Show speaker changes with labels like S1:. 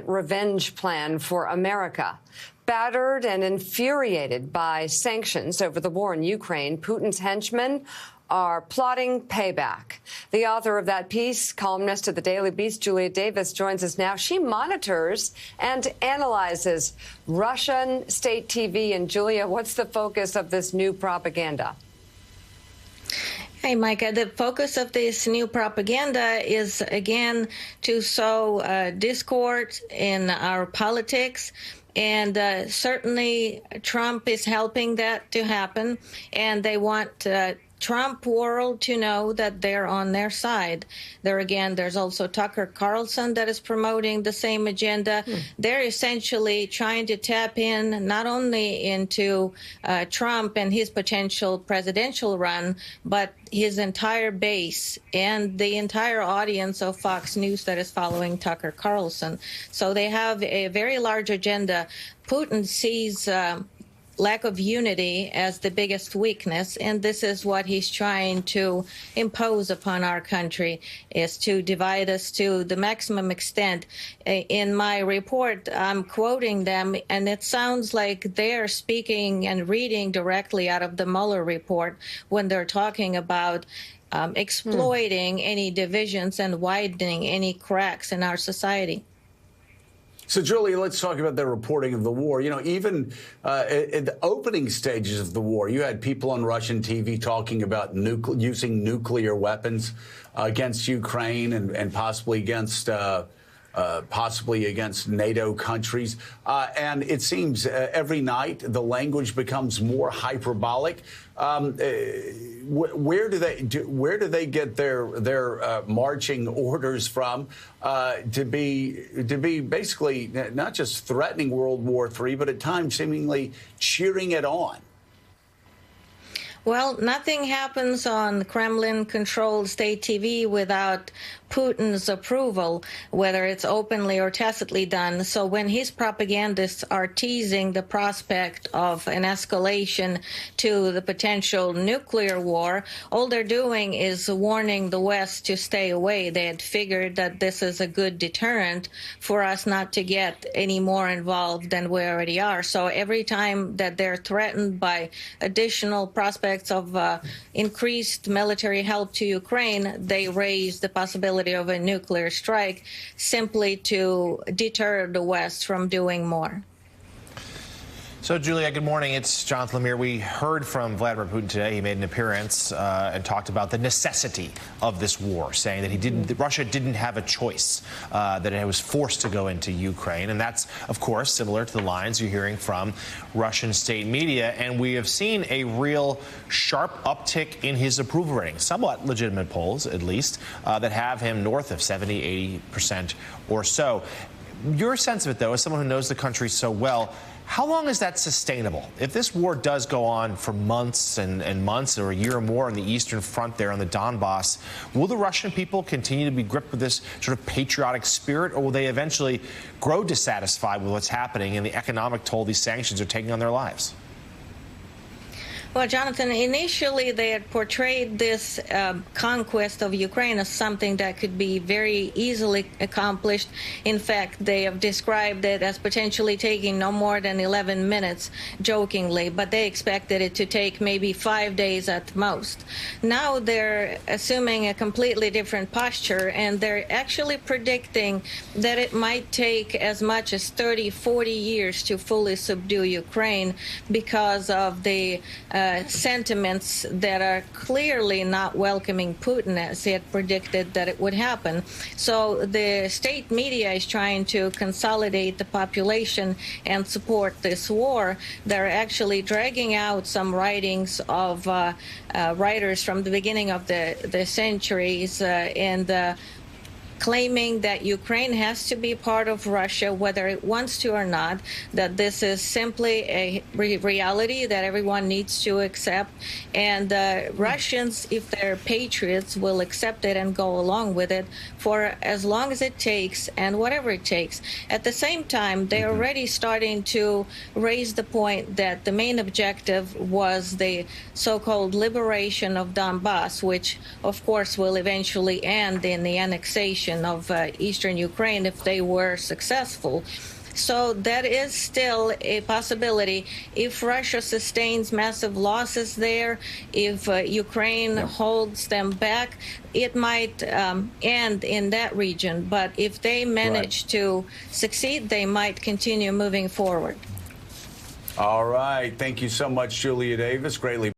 S1: revenge plan for America. Battered and infuriated by sanctions over the war in Ukraine, Putin's henchmen are plotting payback. The author of that piece, columnist at the Daily Beast, Julia Davis, joins us now. She monitors and analyzes Russian state TV. And Julia, what's the focus of this new propaganda?
S2: Hey, Micah, the focus of this new propaganda is, again, to sow discord in our politics. And certainly Trump is helping that to happen. And they want Trump world to know that they're on their side. There's also Tucker Carlson that is promoting the same agenda. They're essentially trying to tap in not only into Trump and his potential presidential run, but his entire base and the entire audience of Fox News that is following Tucker Carlson. So they have a very large agenda. Putin sees lack of unity as the biggest weakness, and this is what he's trying to impose upon our country, is to divide us to the maximum extent. In my report, I'm quoting them, and it sounds like they're speaking and reading directly out of the Mueller report when they're talking about exploiting any divisions and widening any cracks in our society.
S3: So, Julia, let's talk about the reporting of the war. You know, even in the opening stages of the war, you had people on Russian TV talking about using nuclear weapons against Ukraine and possibly against NATO countries. And it seems every night the language becomes more hyperbolic. Where do they get their marching orders from to be basically not just threatening World War III, but at times seemingly cheering it on?
S2: Well, nothing happens on Kremlin-controlled state TV without Putin's approval, whether it's openly or tacitly done. So when his propagandists are teasing the prospect of an escalation to the potential nuclear war, all they're doing is warning the West to stay away. They had figured that this is a good deterrent for us not to get any more involved than we already are. So every time that they're threatened by additional prospects of increased military help to Ukraine, they raise the possibility of a nuclear strike simply to deter the West from doing more.
S4: So, Julia, good morning. It's Jonathan Lemire. We heard from Vladimir Putin today. He made an appearance and talked about the necessity of this war, saying that Russia didn't have a choice, that it was forced to go into Ukraine. And that's, of course, similar to the lines you're hearing from Russian state media. And we have seen a real sharp uptick in his approval rating, somewhat legitimate polls, at least, that have him north of 70, 80% or so. Your sense of it, though, as someone who knows the country so well, how long is that sustainable? If this war does go on for months and months or a year or more on the Eastern Front there on the Donbass, will the Russian people continue to be gripped with this sort of patriotic spirit, or will they eventually grow dissatisfied with what's happening and the economic toll these sanctions are taking on their lives?
S2: Well, Jonathan, initially they had portrayed this conquest of Ukraine as something that could be very easily accomplished. In fact, they have described it as potentially taking no more than 11 minutes, jokingly, but they expected it to take maybe 5 days at most. Now they're assuming a completely different posture, and they're actually predicting that it might take as much as 30, 40 years to fully subdue Ukraine because of the sentiments that are clearly not welcoming Putin, as he had predicted that it would happen. So the state media is trying to consolidate the population and support this war. They're actually dragging out some writings of writers from the beginning of the centuries and claiming that Ukraine has to be part of Russia, whether it wants to or not, that this is simply a reality that everyone needs to accept. And Russians, if they're patriots, will accept it and go along with it for as long as it takes and whatever it takes. At the same time, they're already starting to raise the point that the main objective was the so-called liberation of Donbass, which, of course, will eventually end in the annexation portion of eastern Ukraine if they were successful. So that is still a possibility. If Russia sustains massive losses there, if Ukraine holds them back, it might end in that region. But if they manage to succeed, they might continue moving forward.
S3: All right. Thank you so much, Julia Davis. Greatly